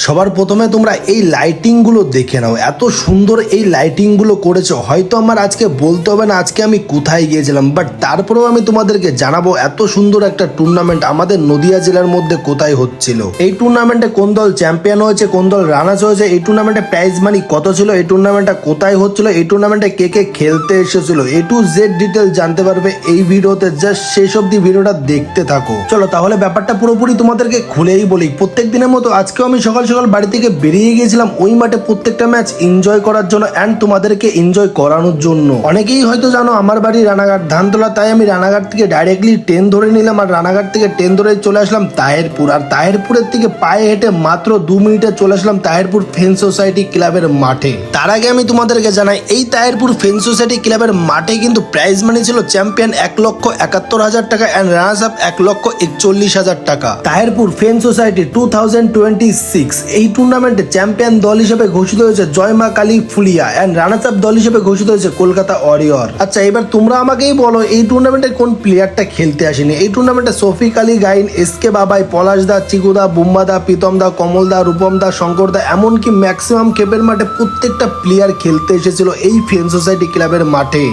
সবার প্রথমে তোমরা এই লাইটিং গুলো দেখে নাও, এত সুন্দর এই লাইটিং গুলো করেছে। হয়তো আমার আজকে বলতে হবে না আজকে আমি কোথায় গিয়েছিলাম, বাট তারপরেও আমি তোমাদেরকে জানাবো এত সুন্দর একটা টুর্নামেন্ট আমাদের নদিয়া জেলার মধ্যে কোথায় হচ্ছিল। এই টুর্নামেন্টে কোন দল চ্যাম্পিয়ন হয়েছে, কোন দল রানার্স হয়েছে, এই টুর্নামেন্টে প্রাইজ মানি কত ছিল, এই টুর্নামেন্টটা কোথায় হচ্ছিল, এই টুর্নামেন্টে কে কে খেলতে এসেছিল, এ টু জেড ডিটেল জানতে পারবে এই ভিডিওতে। জাস্ট শেষ অব্দি ভিডিওটা দেখতে থাকো। চলো তাহলে ব্যাপারটা পুরোপুরি তোমাদেরকে খুলেই বলি। প্রত্যেক দিনের মতো আজকেও আমি সকাল সকাল বাড়ি থেকে বেরিয়ে গিয়েছিলাম ওই মাঠে প্রত্যেকটা ম্যাচ এনজয় করার জন্য অ্যান্ড তোমাদেরকে এনজয় করানোর জন্য। অনেকেই হয়তো জানো আমার বাড়ি রানাঘাট ধানতলা, তাই আমি রানাঘাট থেকে ডাইরেক্টলি ট্রেন ধরে নিলাম আর রানাঘাট থেকে ট্রেন ধরে চলে আসলাম তাহেরপুর। আর তাহেরপুরের থেকে পায়ে হেঁটে মাত্র 2 মিনিটে চলে আসলাম তাহেরপুর ফ্রেন্ডস সোসাইটি ক্লাবের মাঠে। তার আগে আমি তোমাদেরকে জানাই এই তাহেরপুর ফ্রেন্ডস সোসাইটি ক্লাবের মাঠে কিন্তু প্রাইজ মানি ছিল চ্যাম্পিয়ন 1,71,000 টাকা অ্যান্ড রানার্স আপ 1,41,000 টাকা। তাহেরপুর ফ্রেন্ডস সোসাইটি 2026 এই টুর্নামেন্টে চ্যাম্পিয়ন দল হিসেবে ঘোষিত হয়েছে জয় মা Kali Phulia and runners up দল হিসেবে ঘোষিত হয়েছে কলকাতা ওয়ারিয়র। আচ্ছা এবার তোমরা আমাকেই বলো এই টুর্নামেন্টে কোন প্লেয়ারটা খেলতে আসেনি। এই টুর্নামেন্টে শফিক আলী গাইন, এসকে বাবাই, পলাশ দা, চিকু দা, বুম্বা দা, প্রীতম দা, কমল দা, রূপম দা, শঙ্কর দা, এমনকি ম্যাক্সিমাম খেপের মাঠে প্রত্যেকটা প্লেয়ার খেলতে এসেছিল এই ফ্রেন্ডস সোসাইটি ক্লাবের মাঠে।